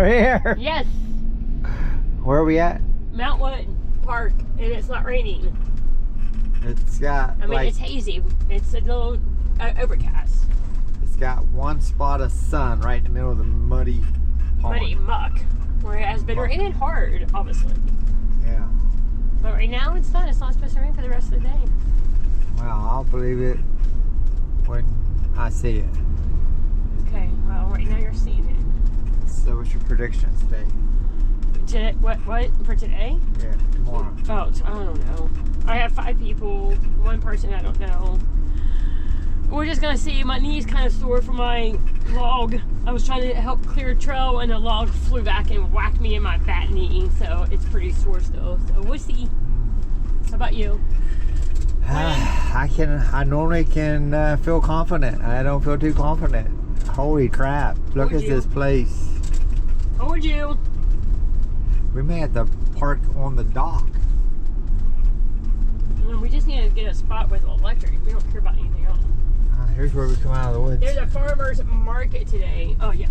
We're here. Yes. Where are we at? Mountwood Park, and it's not raining. It's got. I mean, it's hazy. It's a little overcast. It's got one spot of sun right in the middle of the muddy pond. Muddy muck, where it has been raining hard, obviously. Yeah. But right now it's not. It's not supposed to rain for the rest of the day. Well, I'll believe it when I see it. Okay. Well, right now you're seeing it. So, what's your predictions today? Today, what for today? Yeah, tomorrow. Oh, I don't know. I have 5 people. 1 person I don't know. We're just gonna see. My knee's kind of sore from my log. I was trying to help clear a trail, and a log flew back and whacked me in my fat knee. So it's pretty sore still. So we'll see. How about you? I normally can feel confident. I don't feel too confident. Holy crap! Look at this place. Told you. We may have to park on the dock. We just need to get a spot with electric. We don't care about anything else. Here's where we come out of the woods. There's a farmer's market today. Oh yeah.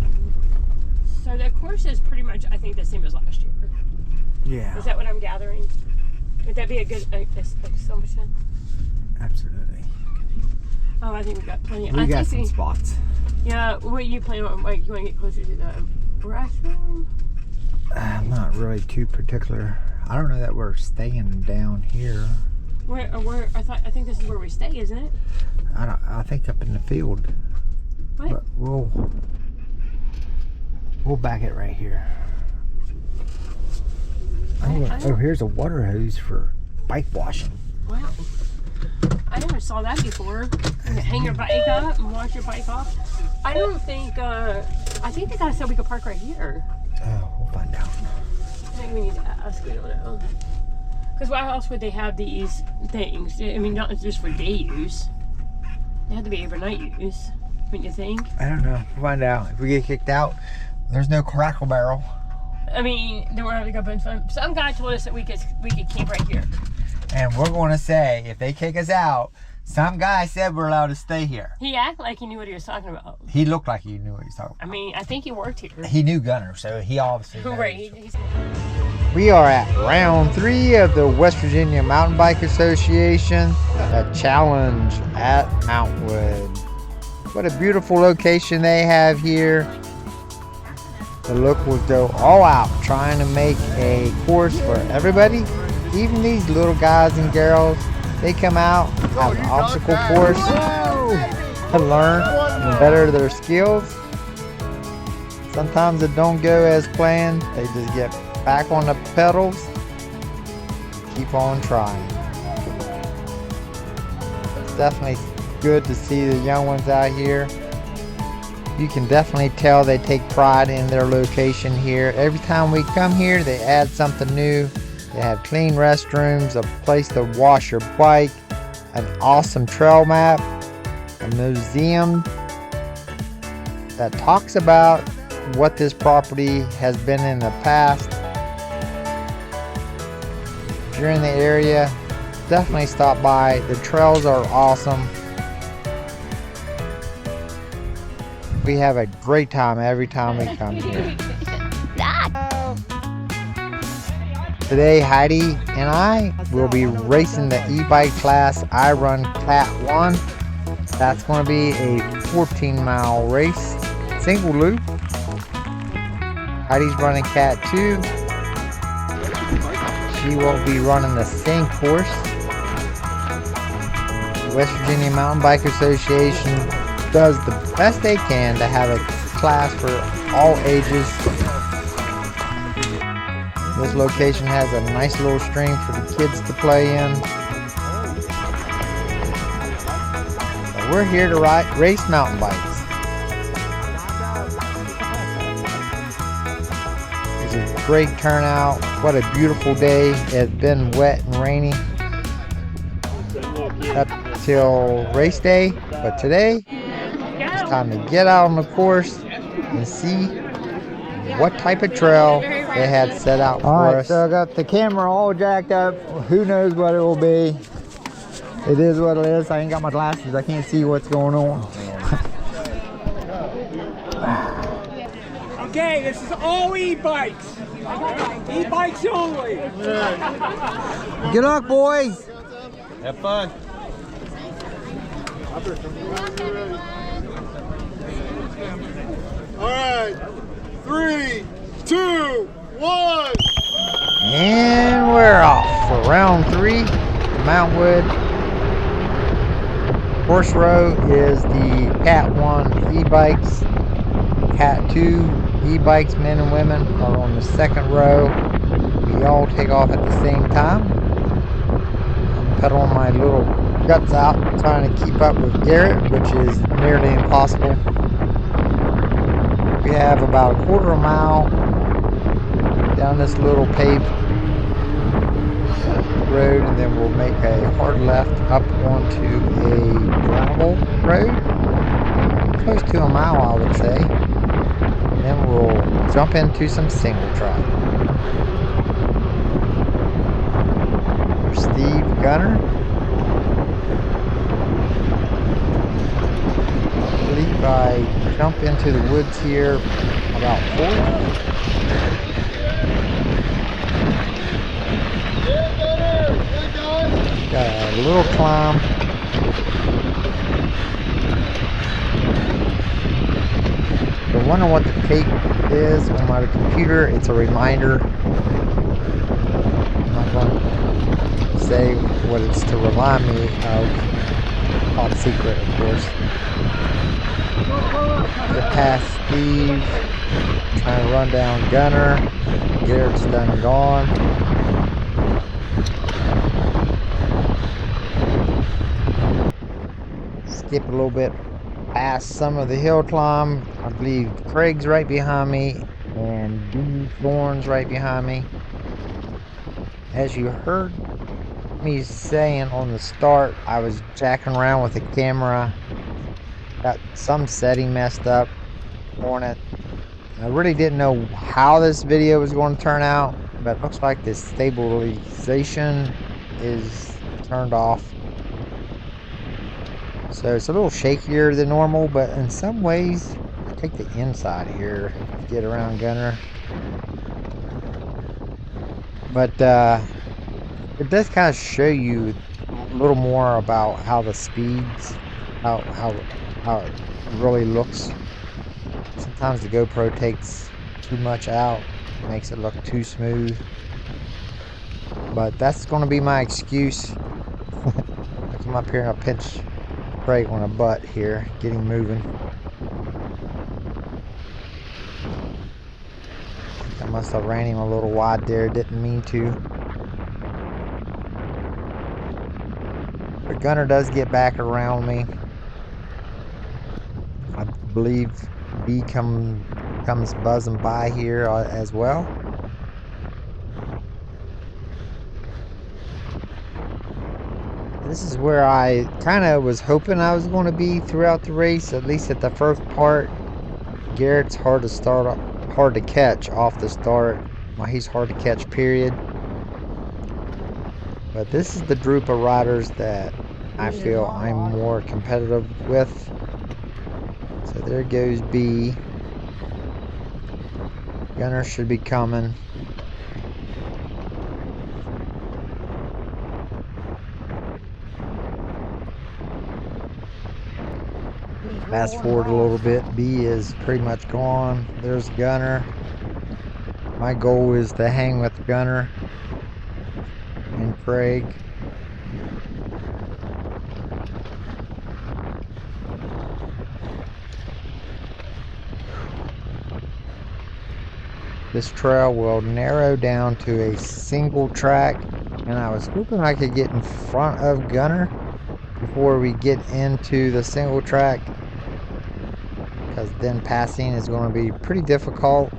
So the course is pretty much, I think, the same as last year. Yeah. Is that what I'm gathering? Would that be a good assumption? Absolutely. Oh, I think we got plenty. We got some spots. Yeah. What you plan on? Like, you want to get closer to the restroom? I'm not really too particular. I don't know that we're staying down here. Where? I think this is where we stay, isn't it? I think up in the field. What? But we'll back it right here. Oh, here's a water hose for bike washing. Wow. I never saw that before. You can hang your bike up and wash your bike off. I don't think. I think they gotta say we could park right here. Oh, we'll find out. I think we need to ask. We don't know. Because why else would they have these things? I mean, not just for day use. They have to be overnight use, wouldn't you think? I don't know. We'll find out. If we get kicked out, there's no Crackle Barrel. I mean, then we're having to go bunch fun. Some guy told us that we could camp right here. And we're going to say, if they kick us out, some guy said we're allowed to stay here. He acted like he knew what he was talking about. He looked like he knew what he was talking about. I mean, I think he worked here. He knew Gunner, so he obviously knows. Right. We are at round 3 of the West Virginia Mountain Bike Association, a challenge at Mountwood. What a beautiful location they have here. The locals go all out trying to make a course for everybody. Even these little guys and girls, they come out, have an obstacle course to learn and better their skills. Sometimes it don't go as planned. They just get back on the pedals, keep on trying. It's definitely good to see the young ones out here. You can definitely tell they take pride in their location here. Every time we come here, they add something new. They have clean restrooms, a place to wash your bike, an awesome trail map, a museum that talks about what this property has been in the past. If you're in the area, definitely stop by. The trails are awesome. We have a great time every time we come here. Today, Heidi and I will be racing the e-bike class I run Cat 1. That's going to be a 14-mile race, single loop. Heidi's running Cat 2. She will be running the same course. West Virginia Mountain Bike Association does the best they can to have a class for all ages. This location has a nice little stream for the kids to play in. But we're here to race mountain bikes. It's a great turnout. What a beautiful day. It's been wet and rainy up till race day, but today it's time to get out on the course and see what type of trail they had set out for us. So I got the camera all jacked up. Who knows what it will be. It is what it is. I ain't got my glasses. I can't see what's going on. Okay, this is all e-bikes. E-bikes only. Good luck, boys. Have fun. All right, 3, 2, 1. And we're off for round 3. Mountwood. First row is the Cat 1 e-bikes. Cat 2 e-bikes, men and women, are on the second row. We all take off at the same time. I'm pedaling my little guts out, trying to keep up with Garrett, which is nearly impossible. We have about a quarter of a mile down this little paved road, and then we'll make a hard left up onto a gravel road, close to a mile, I would say. And then we'll jump into some single track. There's Steve Gunner. I believe I jump into the woods here about 4. Got a little climb. If you're wondering what the tape is on my computer, it's a reminder. I'm not going to say what it's to remind me of. Top secret, of course. Get past Steve. Trying to run down Gunner. Garrett's done and gone. Skip a little bit past some of the hill climb. I believe Craig's right behind me and B Thorn's right behind me. As you heard me saying on the start, I was jacking around with the camera. Got some setting messed up on it. I really didn't know how this video was going to turn out, but it looks like the stabilization is turned off. So it's a little shakier than normal, but in some ways, I take the inside here to get around Gunner. But it does kind of show you a little more about how the speeds, how it really looks. Sometimes the GoPro takes too much out, makes it look too smooth. But that's going to be my excuse. I come up here and I pinch Craig on a butt here, getting moving. I must have ran him a little wide there, didn't mean to. But Gunner does get back around me. I believe B comes buzzing by here as well. This is where I kind of was hoping I was going to be throughout the race, at least at the first part. Garrett's hard to catch off the start. Well, he's hard to catch, period. But this is the group of riders that I feel I'm more competitive with. So there goes B. Gunner should be coming. Fast forward a little bit. B is pretty much gone. There's Gunner. My goal is to hang with Gunner and Craig. This trail will narrow down to a single track, and I was hoping I could get in front of Gunner before we get into the single track, because then passing is going to be pretty difficult.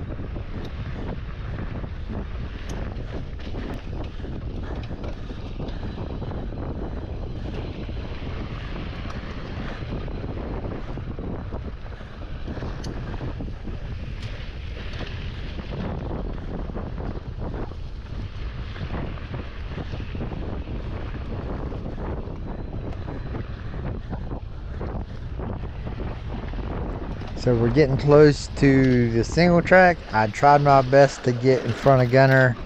So we're getting close to the single track. I tried my best to get in front of Gunner.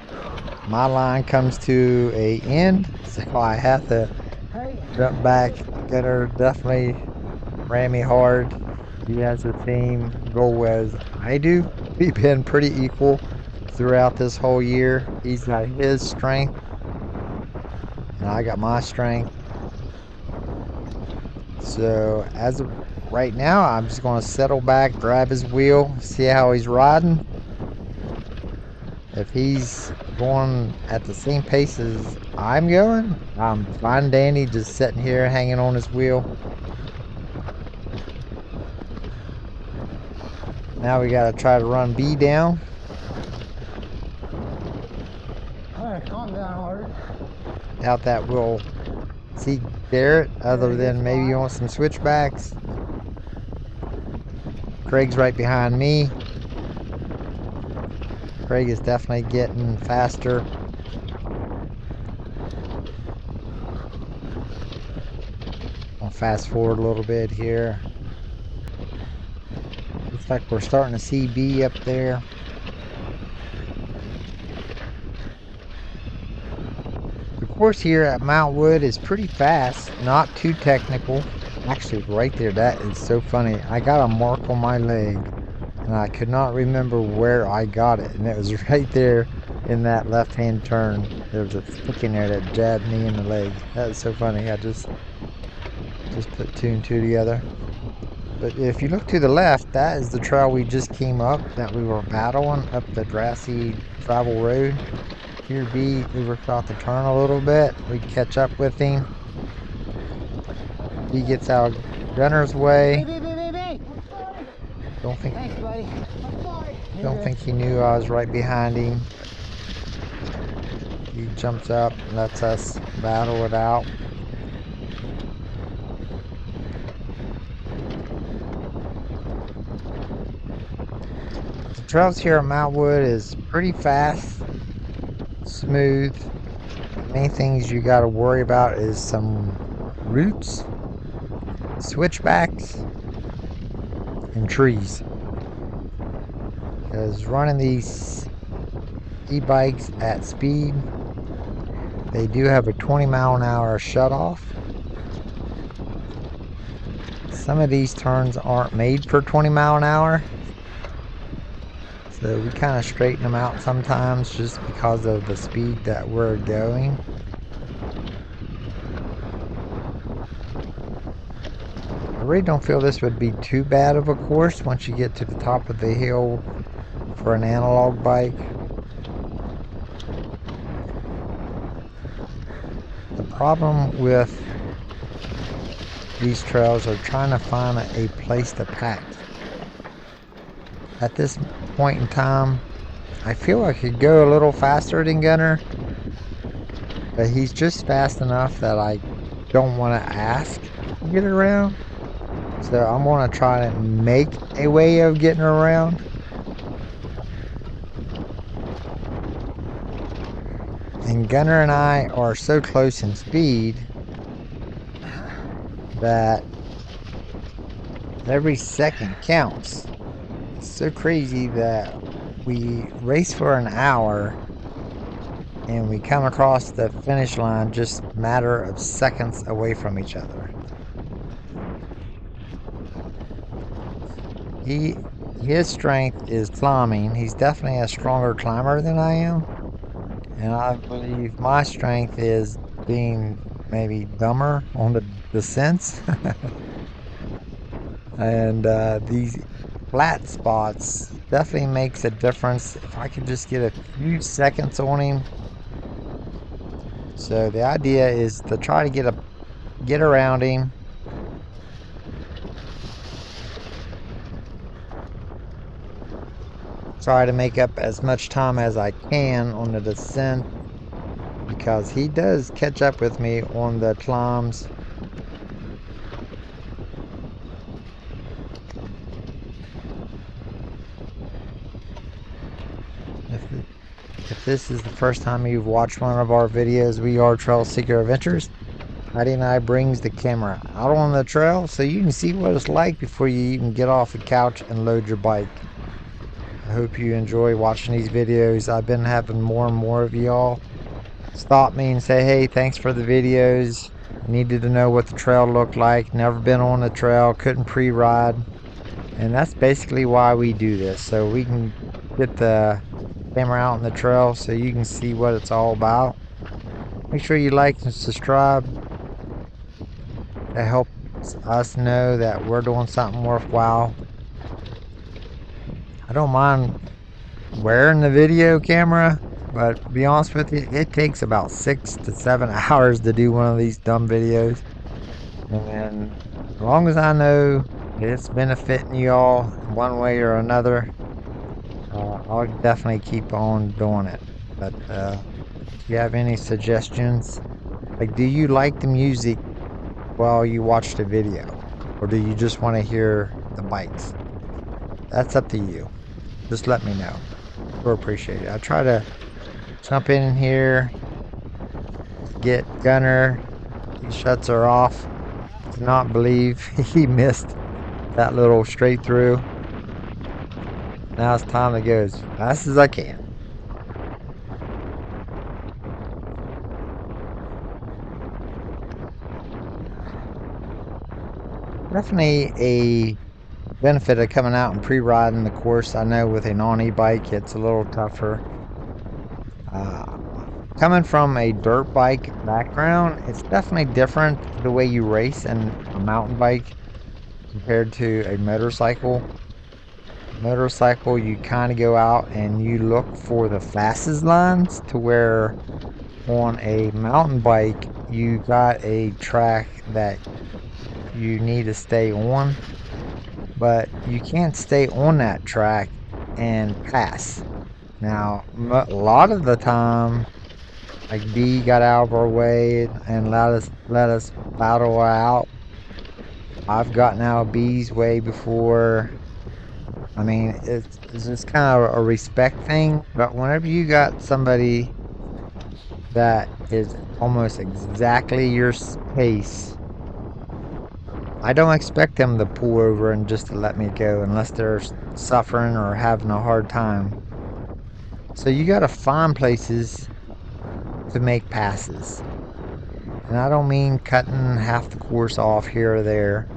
My line comes to a end, so I have to jump back. Gunner definitely ran me hard. He has the same goal as I do. We've been pretty equal throughout this whole year. He's got his strength, and I got my strength. So as of right now, I'm just going to settle back, grab his wheel, see how he's riding. If he's going at the same pace as I'm going, I'm fine dandy just sitting here hanging on his wheel. Now we got to try to run B down. Alright, calm down, Hart. Doubt that we'll see Garrett, other than maybe on some switchbacks. Craig's right behind me. Craig is definitely getting faster. I'll fast forward a little bit here. Looks like we're starting to see B up there. The course here at Mountwood is pretty fast, not too technical. Actually, right there, that is so funny. I got a mark on my leg, and I could not remember where I got it, and it was right there in that left-hand turn. There was a stick in there that jabbed me in the leg. That is so funny. I just put two and two together. But if you look to the left, that is the trail we just came up, that we were battling up the grassy gravel road. Here B overshot the turn a little bit. We catch up with him. He gets out Gunner's way. Don't think he knew I was right behind him. He jumps up and lets us battle it out. The trails here at Mountwood is pretty fast, smooth. The main things you got to worry about is some roots, switchbacks, and trees. Because running these e-bikes at speed, they do have a 20-mile-an-hour shutoff. Some of these turns aren't made for 20 mile an hour, so we kind of straighten them out sometimes just because of the speed that we're going. I really don't feel this would be too bad of a course once you get to the top of the hill for an analog bike. The problem with these trails are trying to find a place to pack. At this point in time, I feel I could go a little faster than Gunner, but he's just fast enough that I don't want to ask to get around. So I'm going to try to make a way of getting around. And Gunner and I are so close in speed that every second counts. It's so crazy that we race for an hour and we come across the finish line just a matter of seconds away from each other. His strength is climbing. He's definitely a stronger climber than I am. And I believe my strength is being maybe dumber on the descents. And these flat spots definitely makes a difference. If I could just get a few seconds on him. So the idea is to try to get around him. Try to make up as much time as I can on the descent, because he does catch up with me on the climbs. If this is the first time you've watched one of our videos, we are Trail Seeker Adventures. Heidi and I brings the camera out on the trail so you can see what it's like before you even get off the couch and load your bike. I hope you enjoy watching these videos. I've been having more and more of y'all stop me and say, hey, thanks for the videos. Needed to know what the trail looked like. Never been on the trail, couldn't pre-ride. And that's basically why we do this, so we can get the camera out on the trail so you can see what it's all about. Make sure you like and subscribe. That helps us know that we're doing something worthwhile. I don't mind wearing the video camera, but to be honest with you, it takes about 6 to 7 hours to do one of these dumb videos. And as long as I know it's benefiting y'all in one way or another, I'll definitely keep on doing it. But if you have any suggestions, like, do you like the music while you watch the video, or do you just want to hear the bikes? That's up to you. Just let me know. We'll appreciate it. I try to jump in here, get Gunner. He shuts her off. Cannot believe he missed that little straight through. Now it's time to go as fast as I can. Definitely a benefit of coming out and pre-riding the course. I know with a non-e-bike it's a little tougher. Coming from a dirt bike background, it's definitely different the way you race in a mountain bike compared to a motorcycle. Motorcycle, you kind of go out and you look for the fastest lines, to where on a mountain bike you got a track that you need to stay on, but you can't stay on that track and pass. Now a lot of the time, like, B got out of our way and let us battle out. I've gotten out of B's way before. I mean, it's just kind of a respect thing. But whenever you got somebody that is almost exactly your pace, I don't expect them to pull over and just to let me go unless they're suffering or having a hard time. So you got to find places to make passes. And I don't mean cutting half the course off here or there.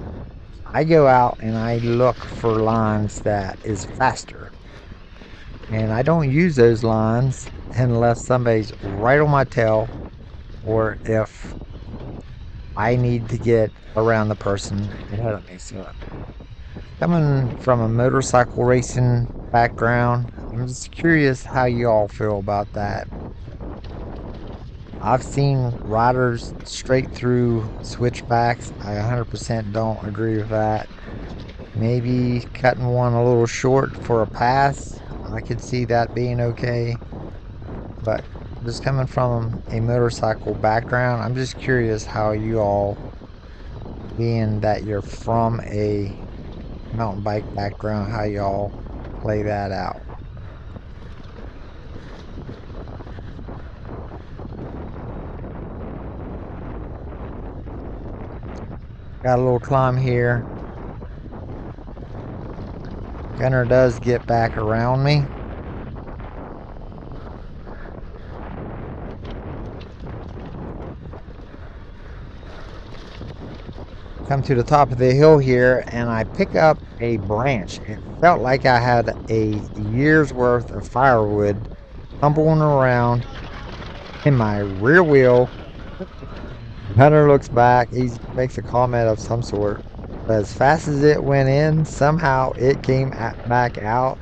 I go out and I look for lines that is faster. And I don't use those lines unless somebody's right on my tail, or if I need to get around the person ahead of me. So, coming from a motorcycle racing background, I'm just curious how you all feel about that. I've seen riders straight through switchbacks. I 100% don't agree with that. Maybe cutting one a little short for a pass, I could see that being okay. But just coming from a motorcycle background, I'm just curious how you all, being that you're from a mountain bike background, how y'all play that out. Got a little climb here. Gunner does get back around me. Come to the top of the hill here and I pick up a branch. It felt like I had a year's worth of firewood tumbling around in my rear wheel. Hunter looks back, he makes a comment of some sort. But as fast as it went in, somehow it came back out.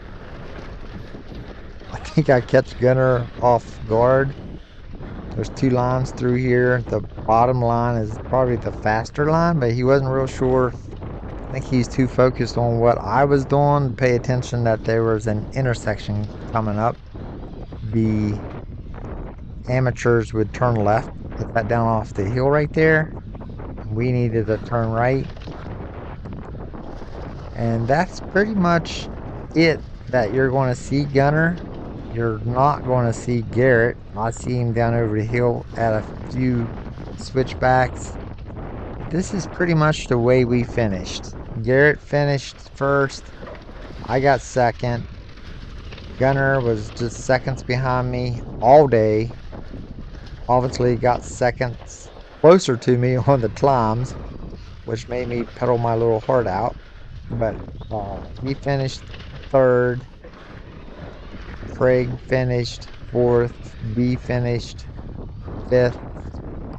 I think I catch Gunner off guard. There's two lines through here. The bottom line is probably the faster line, but he wasn't real sure. I think he's too focused on what I was doing to pay attention that there was an intersection coming up. The amateurs would turn left, put that down off the hill right there. We needed to turn right. And that's pretty much it that you're going to see Gunner. You're not going to see Garrett. I see him down over the hill at a few switchbacks. this is pretty much the way we finished. Garrett finished first. I got second. Gunner was just seconds behind me all day. Obviously got seconds closer to me on the climbs, which made me pedal my little heart out. But he finished third. Craig finished fourth. B finished fifth.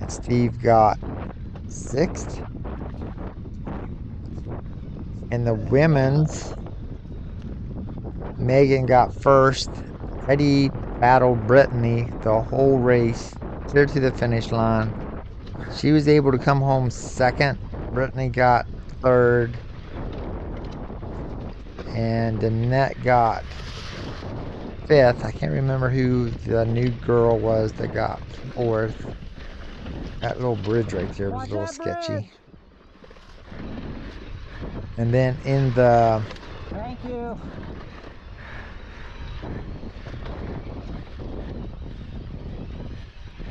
And Steve got sixth. In the women's, Megan got first. Eddie battled Brittany the whole race, clear to the finish line. She was able to come home second. Brittany got third. And Danette got fifth. I can't remember who the new girl was that got fourth. That little bridge right there was a little sketchy. And then in the Thank you.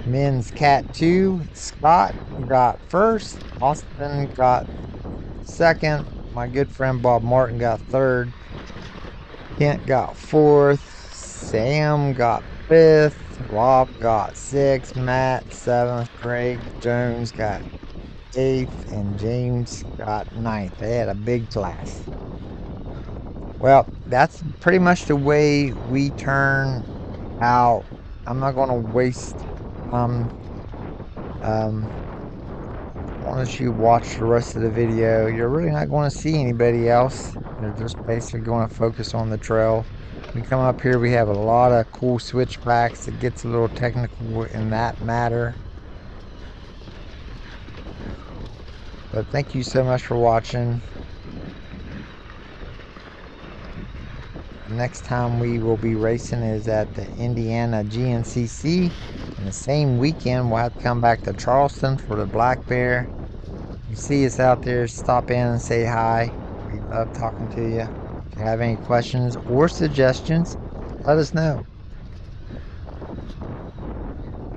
men's Cat 2, Scott got first. Austin got second. My good friend Bob Martin got third. Kent got fourth. Sam got fifth. Rob got sixth. Matt seventh. Craig Jones got eighth. And James got ninth. They had a big class. Well, that's pretty much the way we turn out. I'm not going to waste once you watch the rest of the video, you're really not going to see anybody else. You're just basically going to focus on the trail. We come up here, we have a lot of cool switchbacks. It gets a little technical in that matter. But thank you so much for watching. Next time we will be racing is at the Indiana GNCC. And the same weekend we'll have to come back to Charleston for the Black Bear. If you see us out there, stop in and say hi. We love talking to you. If you have any questions or suggestions, let us know.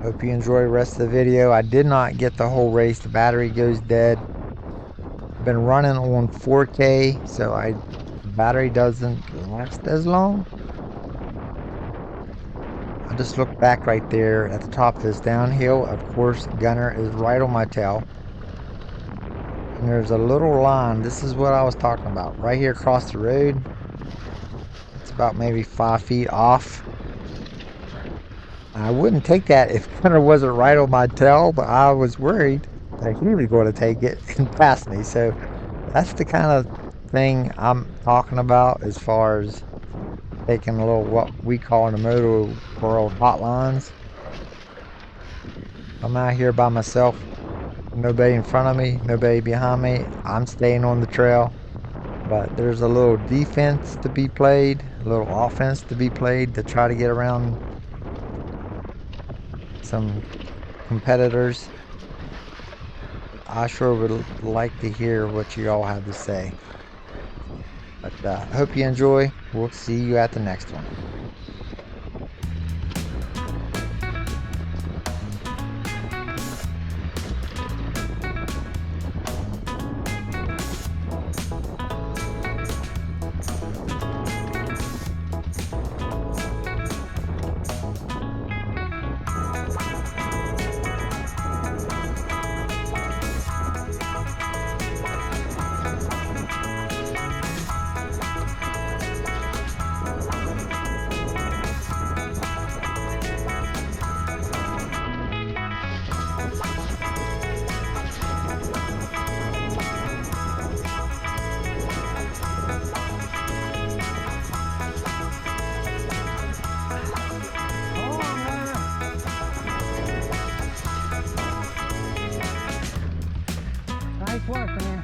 Hope you enjoy the rest of the video. I did not get the whole race. The battery goes dead. Been running on 4K, so the battery doesn't last as long. I just look back right there at the top of this downhill. Of course, Gunner is right on my tail. And there's a little line. This is what I was talking about. Right here across the road. It's about maybe 5 feet off. I wouldn't take that if Gunner wasn't right on my tail, but I was worried that he was going to take it and pass me. So that's the kind of thing I'm talking about as far as taking a little what we call in the motor world hotlines. I'm out here by myself, nobody in front of me, nobody behind me. I'm staying on the trail, but there's a little defense to be played, a little offense to be played to try to get around some competitors. I sure would like to hear what you all have to say. But I hope you enjoy. We'll see you at the next one. Nice work, man.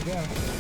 I go.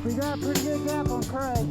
We got a pretty good gap on Craig.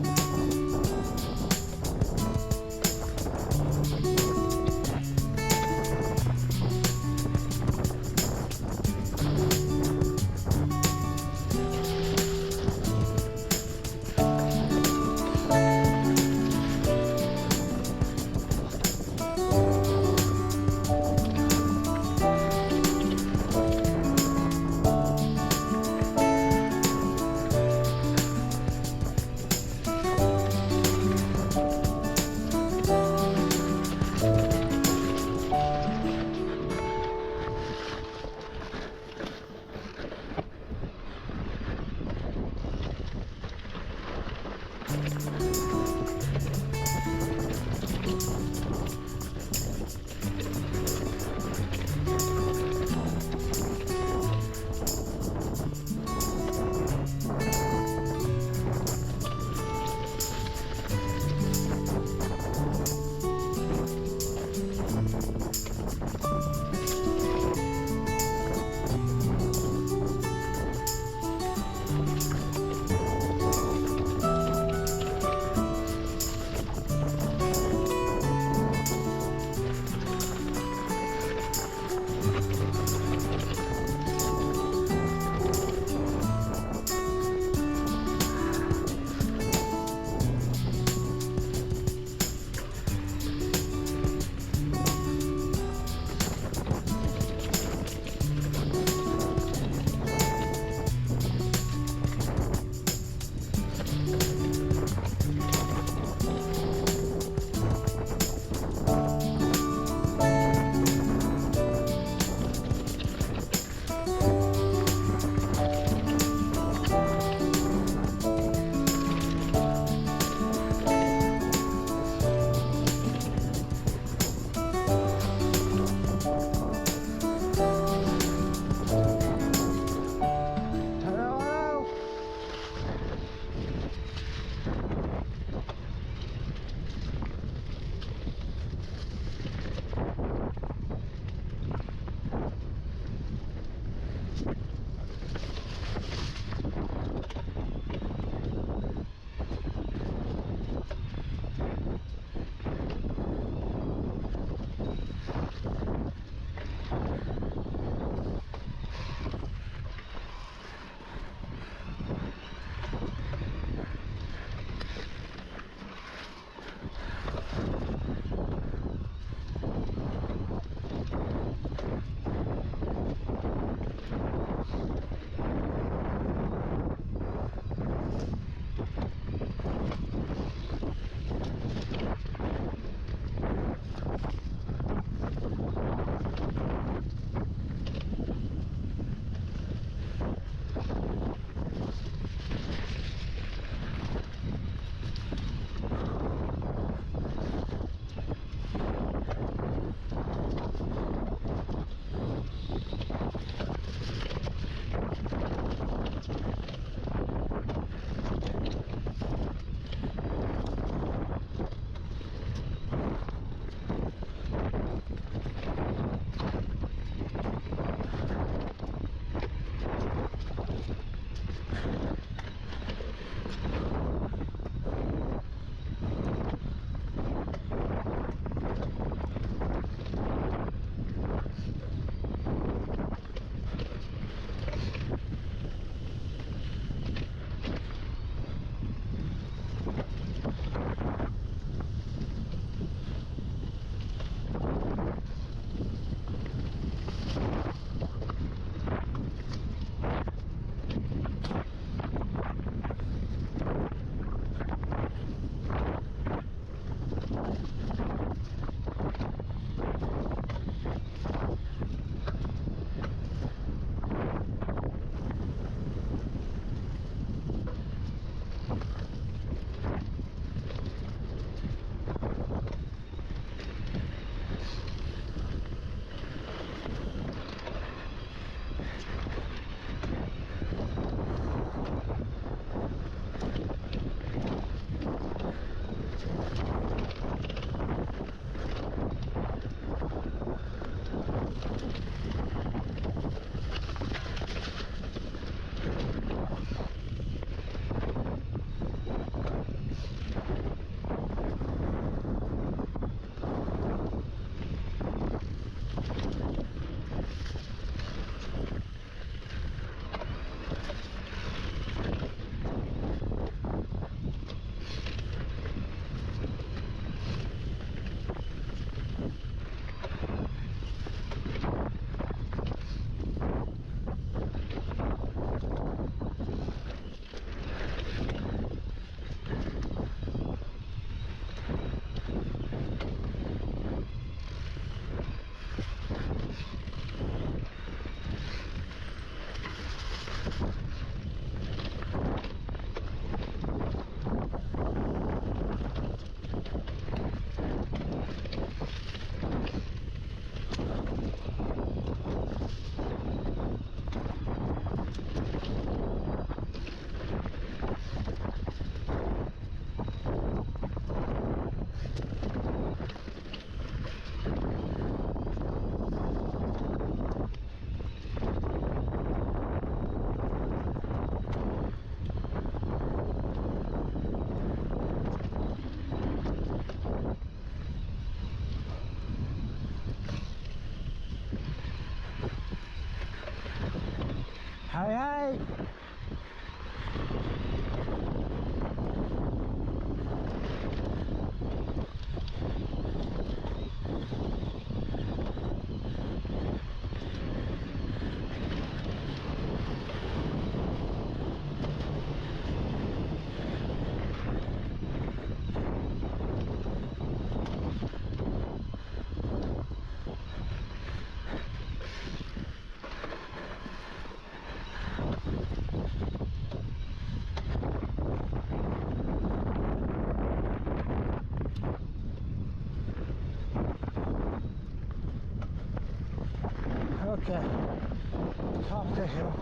Hi, hi. Okay, top of the hill.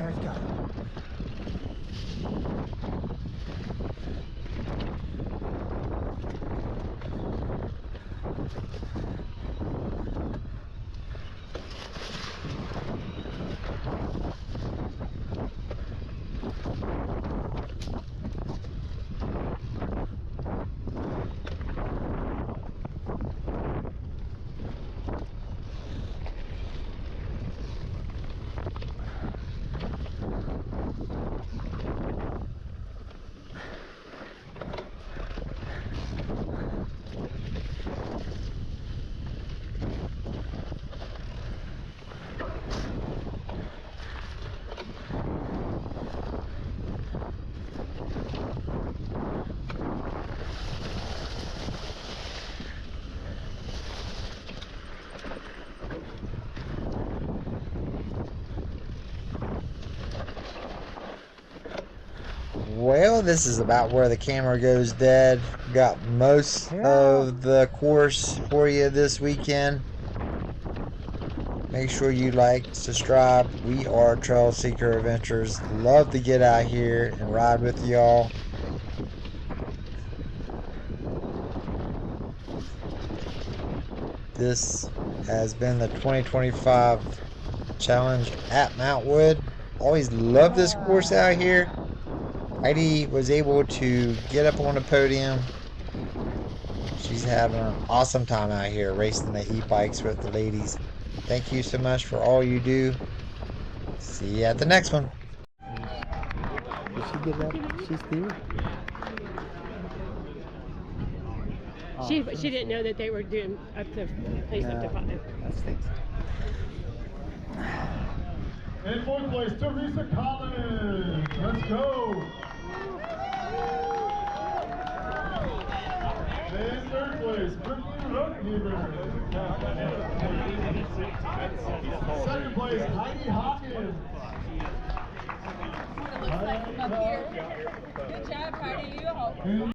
Let's go. Well, this is about where the camera goes dead. Got most of the course for you this weekend. Make sure you like, subscribe. We are Trail Seeker Adventures. Love to get out here and ride with y'all. This has been the 2025 challenge at Mountwood. Always love this course out here. Heidi was able to get up on the podium. She's having an awesome time out here racing the e-bikes with the ladies. Thank you so much for all you do. See you at the next one. Did she get up? She's there. She didn't know that they were doing up to place up to 5. That stinks. In fourth place, Teresa Collins. Let's go. In third place, Brittany Rotenhuber. Second place, Heidi Hawkins. What it looks like from up here. Good job, Heidi. You